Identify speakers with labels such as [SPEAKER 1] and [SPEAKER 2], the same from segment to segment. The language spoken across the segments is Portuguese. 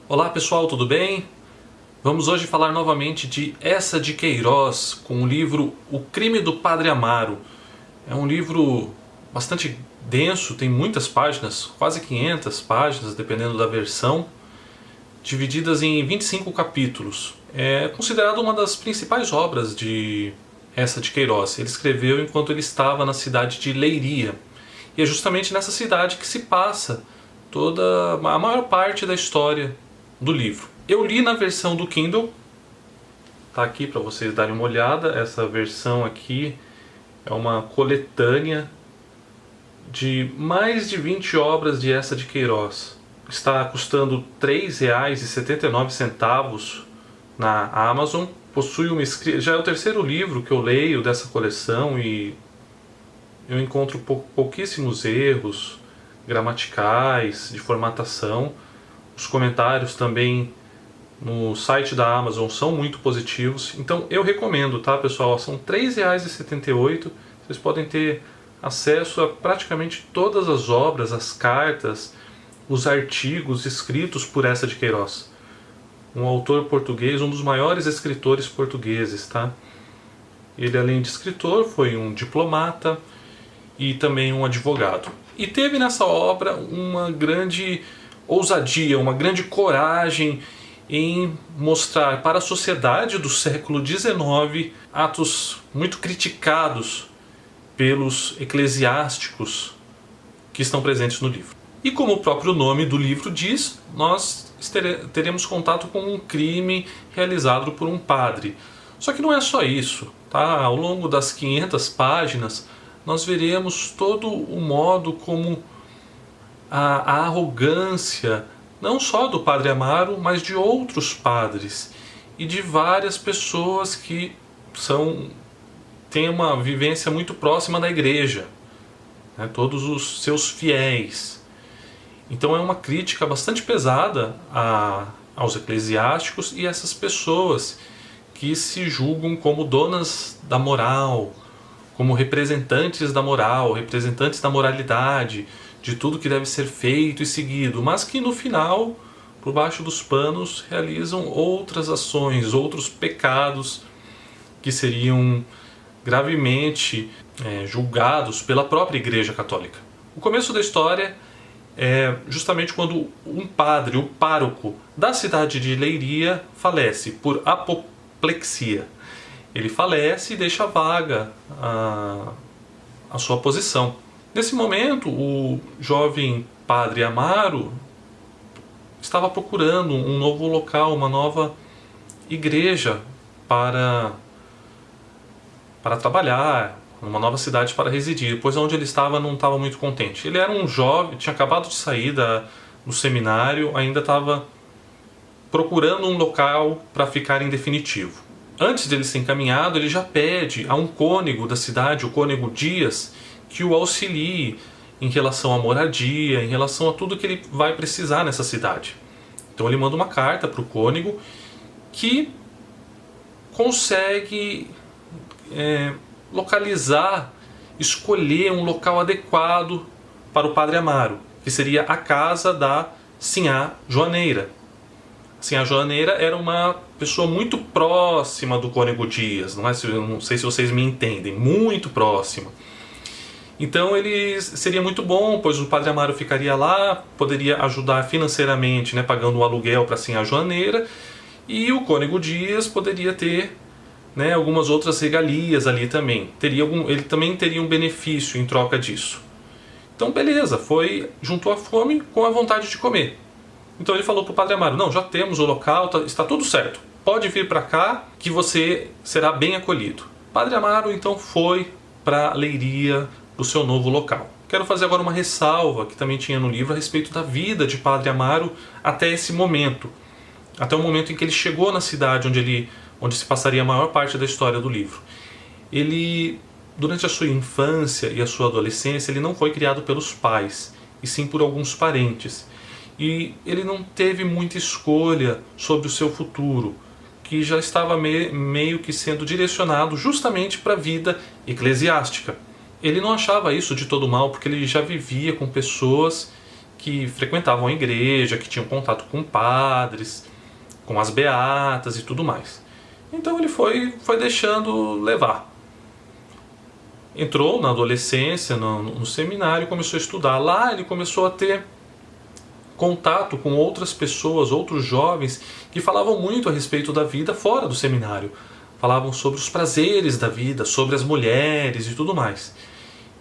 [SPEAKER 1] Olá pessoal, tudo bem? Vamos hoje falar novamente de Eça de Queiroz com o livro O Crime do Padre Amaro. É um livro bastante denso, tem muitas páginas, quase 500 páginas, dependendo da versão, divididas em 25 capítulos. É considerado uma das principais obras de Eça de Queiroz. Ele escreveu enquanto ele estava na cidade de Leiria. E é justamente nessa cidade que se passa a maior parte da história do livro. Eu li na versão do Kindle, tá aqui para vocês darem uma olhada. Essa versão aqui é uma coletânea de mais de 20 obras de Eça de Queiroz. Está custando R$ 3,79 na Amazon. Possui uma escrita, já é o terceiro livro que eu leio dessa coleção e eu encontro pouquíssimos erros gramaticais, de formatação. Os comentários também no site da Amazon são muito positivos. Então eu recomendo, tá pessoal? São R$ 3,78. Vocês podem ter acesso a praticamente todas as obras, as cartas, os artigos escritos por Eça de Queiroz. Um autor português, um dos maiores escritores portugueses, tá? Ele, além de escritor, foi um diplomata e também um advogado. E teve nessa obra uma grande ousadia, uma grande coragem em mostrar para a sociedade do século XIX atos muito criticados pelos eclesiásticos que estão presentes no livro. E como o próprio nome do livro diz, nós teremos contato com um crime realizado por um padre. Só que não é só isso, tá? Ao longo das 500 páginas, nós veremos todo o modo como a arrogância, não só do Padre Amaro, mas de outros padres e de várias pessoas que têm uma vivência muito próxima da igreja, né? Todos os seus fiéis. Então é uma crítica bastante pesada aos eclesiásticos e essas pessoas que se julgam como donas da moral, como representantes da moral, representantes da moralidade, de tudo que deve ser feito e seguido, mas que no final, por baixo dos panos, realizam outras ações, outros pecados que seriam gravemente julgados pela própria Igreja Católica. O começo da história é justamente quando um padre, o pároco da cidade de Leiria, falece por apoplexia. Ele falece e deixa vaga a sua posição. Nesse momento, o jovem Padre Amaro estava procurando um novo local, uma nova igreja para trabalhar, uma nova cidade para residir, pois onde ele estava não estava muito contente. Ele era um jovem, tinha acabado de sair do seminário, ainda estava procurando um local para ficar em definitivo. Antes dele ser encaminhado, ele já pede a um cônego da cidade, o cônego Dias, que o auxilie em relação à moradia, em relação a tudo que ele vai precisar nessa cidade. Então ele manda uma carta para o cônego que consegue localizar, escolher um local adequado para o Padre Amaro, que seria a casa da Sinhá Joaneira. A Sinhá Joaneira era uma pessoa muito próxima do cônego Dias, não sei se vocês me entendem, muito próxima. Então ele seria muito bom, pois o Padre Amaro ficaria lá, poderia ajudar financeiramente, né, pagando o aluguel para a Sinhá Joaneira, e o cônego Dias poderia ter, né, algumas outras regalias ali também. Ele também teria um benefício em troca disso. Então beleza, juntou a fome com a vontade de comer. Então ele falou para o Padre Amaro: não, já temos o local, está tudo certo, pode vir para cá que você será bem acolhido. Padre Amaro então foi para Leiria, do seu novo local. Quero fazer agora uma ressalva que também tinha no livro a respeito da vida de Padre Amaro até esse momento, até o momento em que ele chegou na cidade onde se passaria a maior parte da história do livro. Ele, durante a sua infância e a sua adolescência, ele não foi criado pelos pais, e sim por alguns parentes. E ele não teve muita escolha sobre o seu futuro, que já estava meio que sendo direcionado justamente para a vida eclesiástica. Ele não achava isso de todo mal, porque ele já vivia com pessoas que frequentavam a igreja, que tinham contato com padres, com as beatas e tudo mais. Então ele foi deixando levar. Entrou na adolescência, no seminário, começou a estudar. Lá ele começou a ter contato com outras pessoas, outros jovens, que falavam muito a respeito da vida fora do seminário. Falavam sobre os prazeres da vida, sobre as mulheres e tudo mais.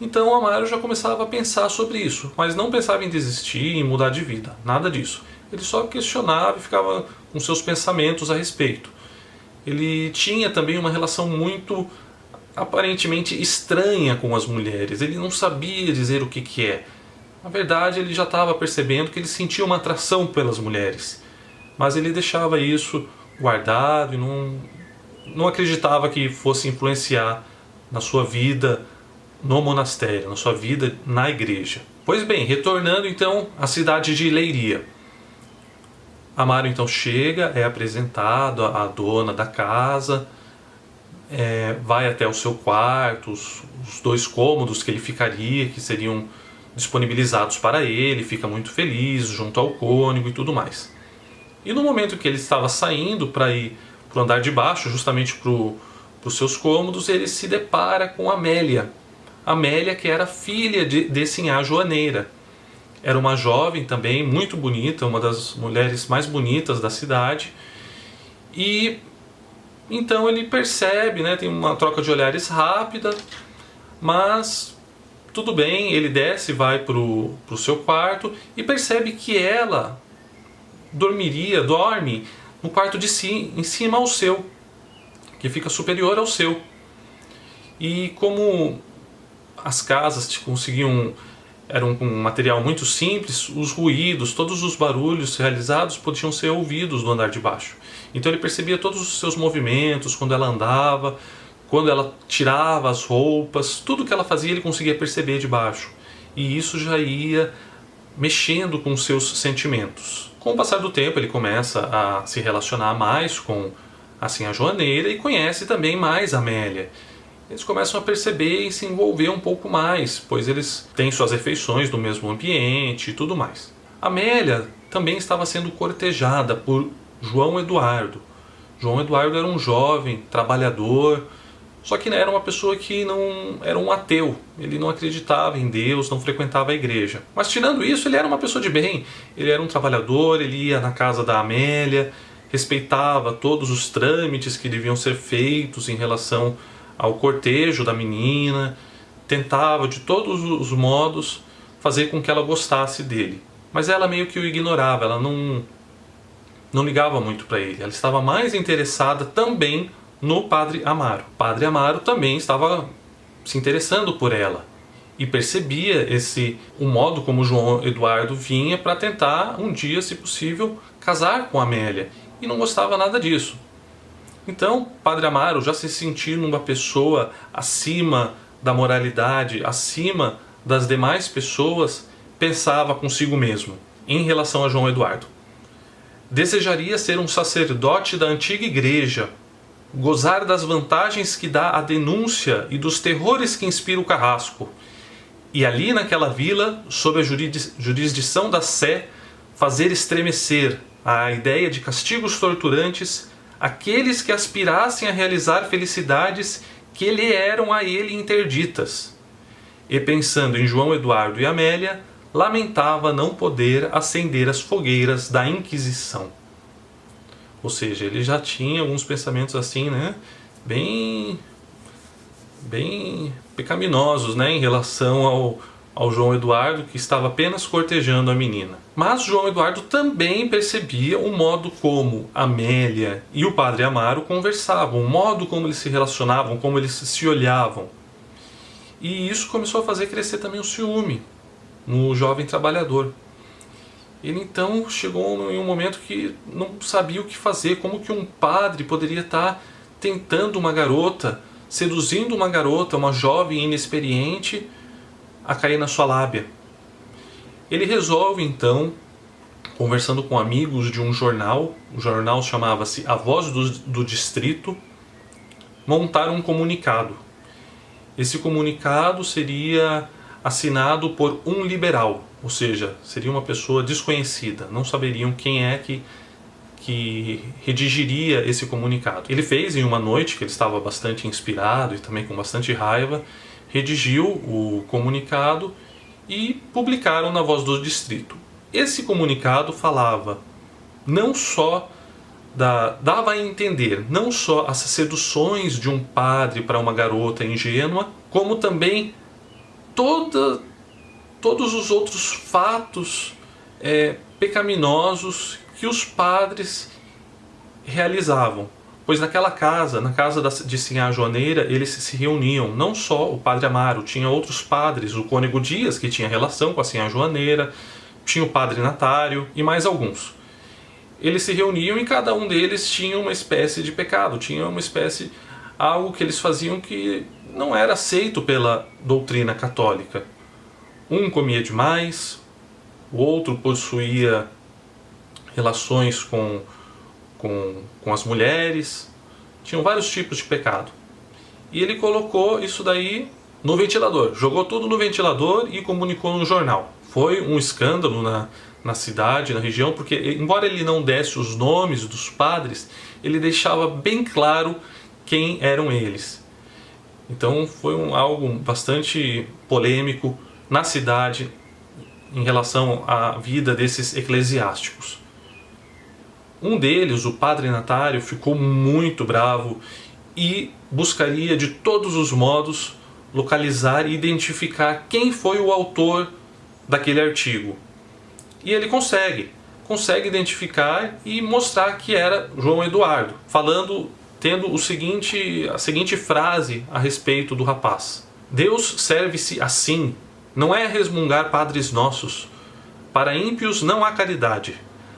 [SPEAKER 1] Então Amaro já começava a pensar sobre isso, mas não pensava em desistir, em mudar de vida, nada disso. Ele só questionava e ficava com seus pensamentos a respeito. Ele tinha também uma relação muito aparentemente estranha com as mulheres. Ele não sabia dizer o que é. Na verdade, ele já estava percebendo que ele sentia uma atração pelas mulheres, mas ele deixava isso guardado e não acreditava que fosse influenciar na sua vida no monastério, na sua vida na igreja. Pois bem, retornando então à cidade de Leiria. Amaro então chega, é apresentado à dona da casa, vai até o seu quarto, os 2 cômodos que ele ficaria, que seriam disponibilizados para ele, fica muito feliz junto ao cônego e tudo mais. E no momento que ele estava saindo para ir para o andar de baixo, justamente para os seus cômodos, ele se depara com Amélia. Amélia, que era filha de Sinhá Joaneira. Era uma jovem também, muito bonita, uma das mulheres mais bonitas da cidade. E então ele percebe, tem uma troca de olhares rápida, mas tudo bem, ele desce, vai para o seu quarto e percebe que ela dorme no quarto de si, em cima ao seu, que fica superior ao seu. E como as casas eram com um material muito simples, os ruídos, todos os barulhos realizados podiam ser ouvidos do andar de baixo. Então ele percebia todos os seus movimentos, quando ela andava, quando ela tirava as roupas, tudo que ela fazia ele conseguia perceber de baixo. E isso já ia mexendo com os seus sentimentos. Com o passar do tempo ele começa a se relacionar mais com a Joaneira e conhece também mais Amélia. Eles começam a perceber e se envolver um pouco mais, pois eles têm suas refeições no mesmo ambiente e tudo mais. Amélia também estava sendo cortejada por João Eduardo. João Eduardo era um jovem, trabalhador, só que era uma pessoa que não era um ateu. Ele não acreditava em Deus, não frequentava a igreja. Mas tirando isso, ele era uma pessoa de bem. Ele era um trabalhador, ele ia na casa da Amélia, respeitava todos os trâmites que deviam ser feitos em relação ao cortejo da menina, tentava de todos os modos fazer com que ela gostasse dele. Mas ela meio que o ignorava, ela não ligava muito para ele. Ela estava mais interessada também no Padre Amaro. O Padre Amaro também estava se interessando por ela e percebia o modo como João Eduardo vinha para tentar um dia, se possível, casar com Amélia, e não gostava nada disso. Então, Padre Amaro, já se sentindo uma pessoa acima da moralidade, acima das demais pessoas, pensava consigo mesmo, em relação a João Eduardo. Desejaria ser um sacerdote da antiga igreja, gozar das vantagens que dá a denúncia e dos terrores que inspira o carrasco, e ali naquela vila, sob a jurisdição da Sé, fazer estremecer a ideia de castigos torturantes aqueles que aspirassem a realizar felicidades que lhe eram a ele interditas. E pensando em João Eduardo e Amélia, lamentava não poder acender as fogueiras da Inquisição. Ou seja, ele já tinha alguns pensamentos assim, bem pecaminosos, em relação ao João Eduardo, que estava apenas cortejando a menina. Mas João Eduardo também percebia o modo como Amélia e o Padre Amaro conversavam, o modo como eles se relacionavam, como eles se olhavam. E isso começou a fazer crescer também o ciúme no jovem trabalhador. Ele então chegou em um momento que não sabia o que fazer, como que um padre poderia estar tentando uma garota, seduzindo uma garota, uma jovem inexperiente, a cair na sua lábia. Ele resolve então, conversando com amigos de um jornal, o jornal chamava-se A Voz do Distrito, montar um comunicado. Esse comunicado seria assinado por um liberal. ou seja, seria uma pessoa desconhecida, não saberiam quem é que redigiria esse comunicado. Ele fez em uma noite, que ele estava bastante inspirado e também com bastante raiva, redigiu o comunicado e publicaram na Voz do Distrito. Esse comunicado falava não só dava a entender não só as seduções de um padre para uma garota ingênua, como também todos os outros fatos pecaminosos que os padres realizavam. Pois naquela casa, na casa de Sinhá Joaneira, eles se reuniam, não só o padre Amaro, tinha outros padres, o cônego Dias, que tinha relação com a Sinhá Joaneira, tinha o padre Natário e mais alguns. Eles se reuniam e cada um deles tinha uma espécie de pecado, tinha uma espécie, algo que eles faziam que não era aceito pela doutrina católica. Um comia demais, o outro possuía relações com as mulheres, tinham vários tipos de pecado. E ele colocou isso daí no ventilador, jogou tudo no ventilador e comunicou no jornal. Foi um escândalo na cidade, na região, porque embora ele não desse os nomes dos padres, ele deixava bem claro quem eram eles. Então foi algo bastante polêmico na cidade em relação à vida desses eclesiásticos. Um deles, o padre Natário, ficou muito bravo e buscaria de todos os modos localizar e identificar quem foi o autor daquele artigo. E ele consegue identificar e mostrar que era João Eduardo, tendo a seguinte frase a respeito do rapaz: Deus serve-se assim, não é resmungar padres nossos. Para ímpios não há caridade.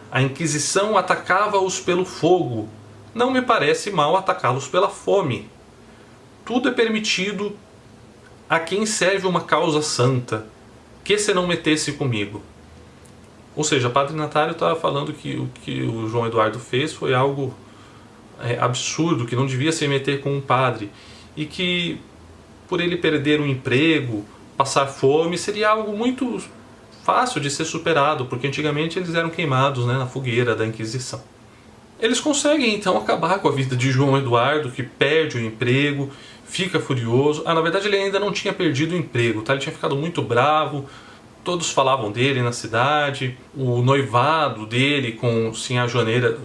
[SPEAKER 1] A Inquisição atacava-os pelo fogo. Não me parece mal atacá-los pela fome. Tudo é permitido a quem serve uma causa santa. Que se não metesse comigo. Ou seja, o padre Natário estava falando que o que o João Eduardo fez foi algo absurdo, que não devia se meter com um padre. E que por ele perder um emprego, passar fome, seria algo muito fácil de ser superado, porque antigamente eles eram queimados, na fogueira da Inquisição. Eles conseguem então acabar com a vida de João Eduardo, que perde o emprego, fica furioso. Na verdade ele ainda não tinha perdido o emprego, ele tinha ficado muito bravo, todos falavam dele na cidade, o noivado dele com Sinhá Joaneira,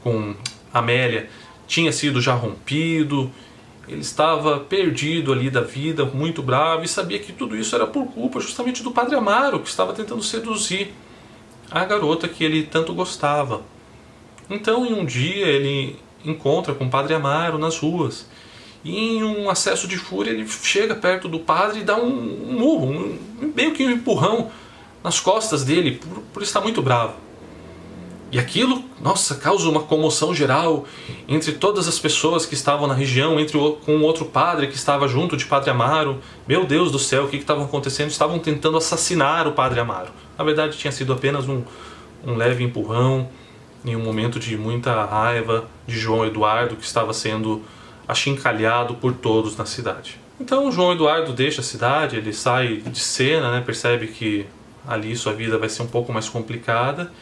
[SPEAKER 1] com Amélia, tinha sido já rompido, ele estava perdido ali da vida, muito bravo, e sabia que tudo isso era por culpa justamente do padre Amaro, que estava tentando seduzir a garota que ele tanto gostava. Então, em um dia, ele encontra com o padre Amaro nas ruas, e em um acesso de fúria, ele chega perto do padre e dá um murro, meio que um empurrão nas costas dele, por estar muito bravo. E aquilo, causa uma comoção geral entre todas as pessoas que estavam na região, com outro padre que estava junto de padre Amaro. Meu Deus do céu, o que estava acontecendo? Estavam tentando assassinar o padre Amaro. Na verdade, tinha sido apenas um leve empurrão, em um momento de muita raiva de João Eduardo, que estava sendo achincalhado por todos na cidade. Então, João Eduardo deixa a cidade, ele sai de cena, percebe que ali sua vida vai ser um pouco mais complicada,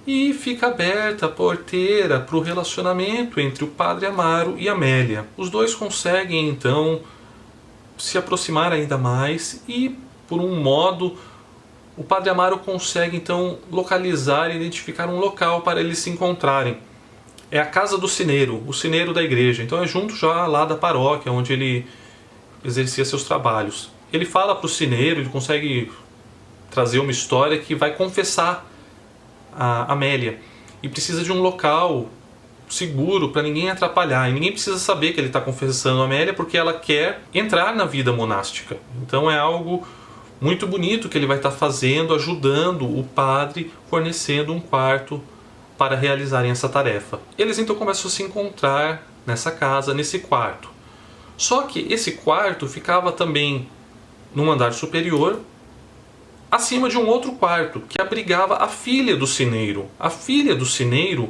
[SPEAKER 1] e fica aberta a porteira para o relacionamento entre o padre Amaro e Amélia. Os dois conseguem então se aproximar ainda mais e, por um modo, o padre Amaro consegue então localizar e identificar um local para eles se encontrarem. É a casa do sineiro, o sineiro da igreja. Então é junto já lá da paróquia, onde ele exercia seus trabalhos. Ele fala para o sineiro, ele consegue trazer uma história que vai confessar a Amélia, e precisa de um local seguro para ninguém atrapalhar, e ninguém precisa saber que ele está confessando a Amélia, porque ela quer entrar na vida monástica. Então é algo muito bonito que ele vai estar fazendo, ajudando o padre, fornecendo um quarto para realizarem essa tarefa. Eles então começam a se encontrar nessa casa, nesse quarto. Só que esse quarto ficava também num andar superior, acima de um outro quarto, que abrigava a filha do sineiro. A filha do sineiro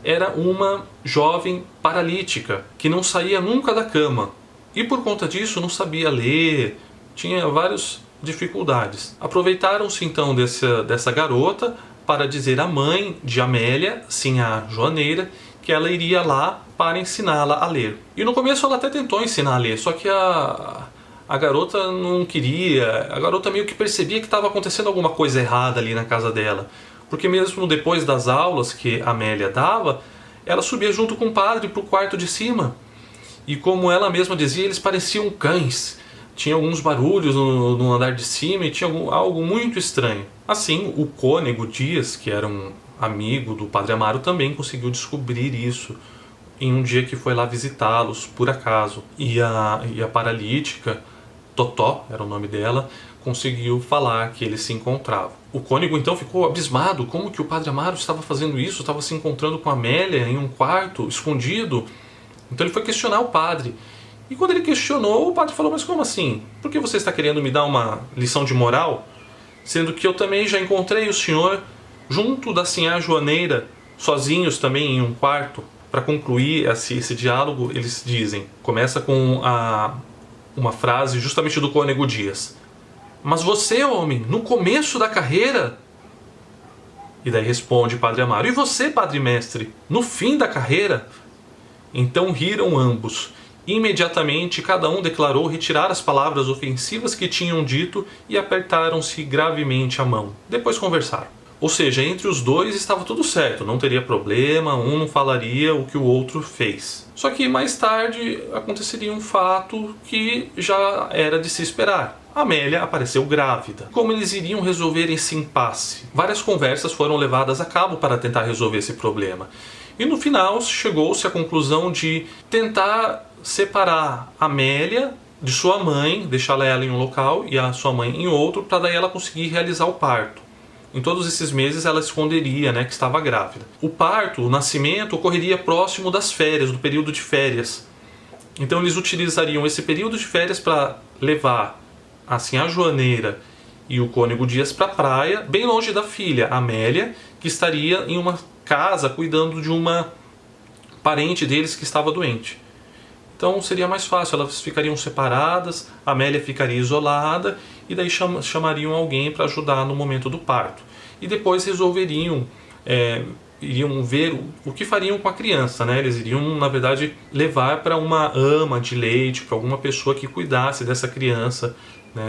[SPEAKER 1] era uma jovem paralítica, que não saía nunca da cama. E por conta disso não sabia ler, tinha vários dificuldades. Aproveitaram-se então dessa garota para dizer à mãe de Amélia, sim, a Joaneira, que ela iria lá para ensiná-la a ler. E no começo ela até tentou ensinar a ler, só que a garota não queria, a garota meio que percebia que estava acontecendo alguma coisa errada ali na casa dela. Porque mesmo depois das aulas que a Amélia dava, ela subia junto com o padre para o quarto de cima. E como ela mesma dizia, eles pareciam cães. Tinha alguns barulhos no andar de cima e tinha algo muito estranho. Assim, o cônego Dias, que era um amigo do Padre Amaro, também conseguiu descobrir isso em um dia que foi lá visitá-los, por acaso. E a paralítica, Totó era o nome dela, conseguiu falar que eles se encontravam. O cônego então ficou abismado, como que o Padre Amaro estava fazendo isso, estava se encontrando com a Amélia em um quarto, escondido. Então ele foi questionar o padre. E quando ele questionou, o padre falou, mas como assim? Por que você está querendo me dar uma lição de moral? Sendo que eu também já encontrei o senhor junto da sinhá Joaneira, sozinhos também em um quarto. Para concluir esse diálogo, eles dizem, começa com uma frase justamente do cônego Dias. Mas você, homem, no começo da carreira? E daí responde Padre Amaro, e você, Padre Mestre, no fim da carreira? Então riram ambos. Imediatamente cada um declarou retirar as palavras ofensivas que tinham dito e apertaram-se gravemente a mão. Depois conversaram. Ou seja, entre os dois estava tudo certo, não teria problema, um não falaria o que o outro fez. Só que mais tarde aconteceria um fato que já era de se esperar. Amélia apareceu grávida. Como eles iriam resolver esse impasse? Várias conversas foram levadas a cabo para tentar resolver esse problema. E no final chegou-se à conclusão de tentar separar Amélia de sua mãe, deixá-la ela em um local e a sua mãe em outro, para daí ela conseguir realizar o parto. Em todos esses meses ela esconderia, que estava grávida. O parto, o nascimento, ocorreria próximo das férias, do período de férias. Então eles utilizariam esse período de férias para levar assim a Joaneira e o cônego Dias para a praia, bem longe da filha, Amélia, que estaria em uma casa cuidando de uma parente deles que estava doente. Então seria mais fácil, elas ficariam separadas, a Amélia ficaria isolada e daí chamariam alguém para ajudar no momento do parto. E depois resolveriam, iriam ver o que fariam com a criança, Eles iriam, na verdade, levar para uma ama de leite, para alguma pessoa que cuidasse dessa criança,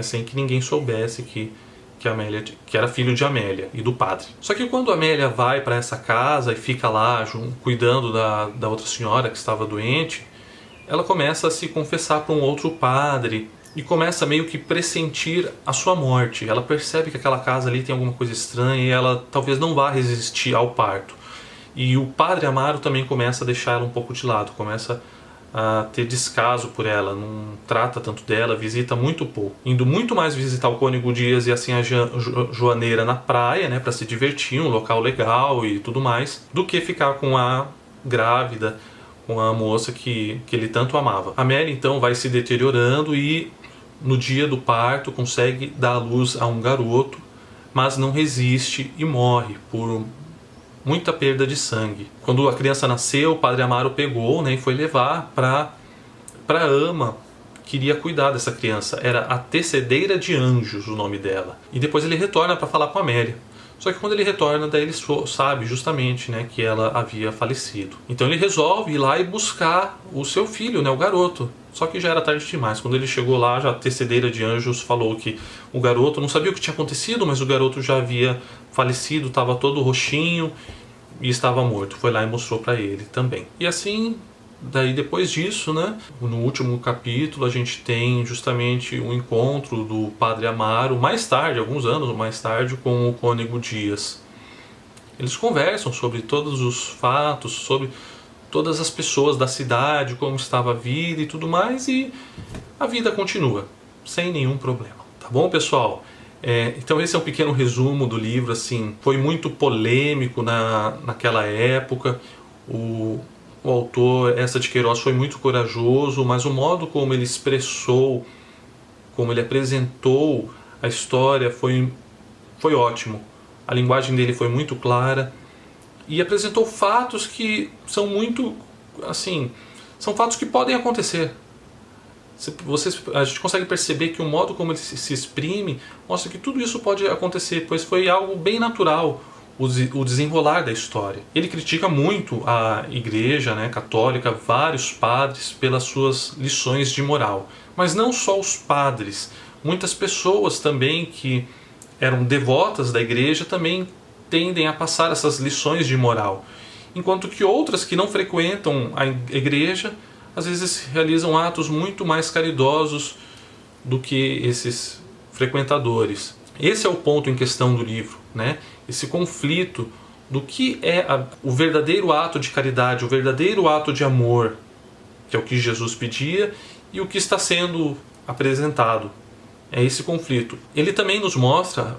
[SPEAKER 1] sem que ninguém soubesse que Amélia, que era filho de Amélia e do padre. Só que quando Amélia vai para essa casa e fica lá cuidando da outra senhora que estava doente, ela começa a se confessar para um outro padre e começa meio que pressentir a sua morte. Ela percebe que aquela casa ali tem alguma coisa estranha e ela talvez não vá resistir ao parto. E o Padre Amaro também começa a deixar ela um pouco de lado, começa a ter descaso por ela, não trata tanto dela, visita muito pouco. Indo muito mais visitar o cônego Dias e assim a Joaneira na praia, para se divertir, um local legal e tudo mais, do que ficar com a grávida, com a moça que ele tanto amava. A Amélia então vai se deteriorando e no dia do parto consegue dar à luz a um garoto, mas não resiste e morre por muita perda de sangue. Quando a criança nasceu, o Padre Amaro pegou e foi levar para a ama que iria cuidar dessa criança. Era a Tecedeira de Anjos o nome dela. E depois ele retorna para falar com a Amélia. Só que quando ele retorna, daí ele sabe justamente que ela havia falecido. Então ele resolve ir lá e buscar o seu filho, o garoto. Só que já era tarde demais. Quando ele chegou lá, já a Tecedeira de Anjos falou que o garoto, não sabia o que tinha acontecido, mas o garoto já havia falecido, estava todo roxinho e estava morto. Foi lá e mostrou para ele também. E assim, daí depois disso, no último capítulo, a gente tem justamente um encontro do Padre Amaro, mais tarde, alguns anos mais tarde, com o cônego Dias. Eles conversam sobre todos os fatos, sobre todas as pessoas da cidade, como estava a vida e tudo mais, e a vida continua, sem nenhum problema. Tá bom, pessoal? Então esse é um pequeno resumo do livro, assim, foi muito polêmico naquela época. O autor, Eça de Queiroz, foi muito corajoso, mas o modo como ele expressou, como ele apresentou a história foi ótimo. A linguagem dele foi muito clara e apresentou fatos que são muito, assim, são fatos que podem acontecer. A gente consegue perceber que o modo como ele se exprime mostra que tudo isso pode acontecer, pois foi algo bem natural o desenrolar da história. Ele critica muito a igreja, né, católica, vários padres pelas suas lições de moral. Mas não só os padres, muitas pessoas também que eram devotas da igreja também tendem a passar essas lições de moral. Enquanto que outras que não frequentam a igreja, às vezes realizam atos muito mais caridosos do que esses frequentadores. Esse é o ponto em questão do livro, né? Esse conflito do que é o verdadeiro ato de caridade, o verdadeiro ato de amor, que é o que Jesus pedia, e o que está sendo apresentado. É esse conflito. Ele também nos mostra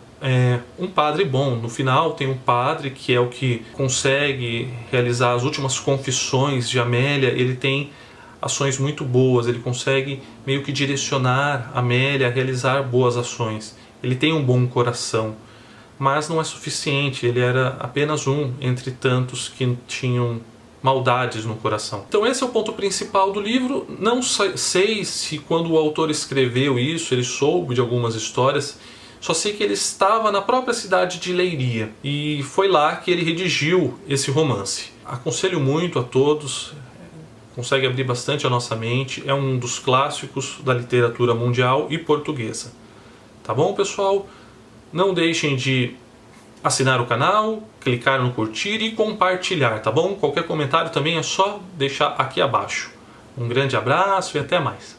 [SPEAKER 1] um padre bom. No final tem um padre que é o que consegue realizar as últimas confissões de Amélia. Ele tem ações muito boas, ele consegue meio que direcionar Amélia a realizar boas ações. Ele tem um bom coração, mas não é suficiente, ele era apenas um entre tantos que tinham maldades no coração. Então esse é o ponto principal do livro. Não sei se quando o autor escreveu isso, ele soube de algumas histórias, só sei que ele estava na própria cidade de Leiria, e foi lá que ele redigiu esse romance. Aconselho muito a todos, consegue abrir bastante a nossa mente, é um dos clássicos da literatura mundial e portuguesa. Tá bom, pessoal? Não deixem de assinar o canal, clicar no curtir e compartilhar, tá bom? Qualquer comentário também é só deixar aqui abaixo. Um grande abraço e até mais.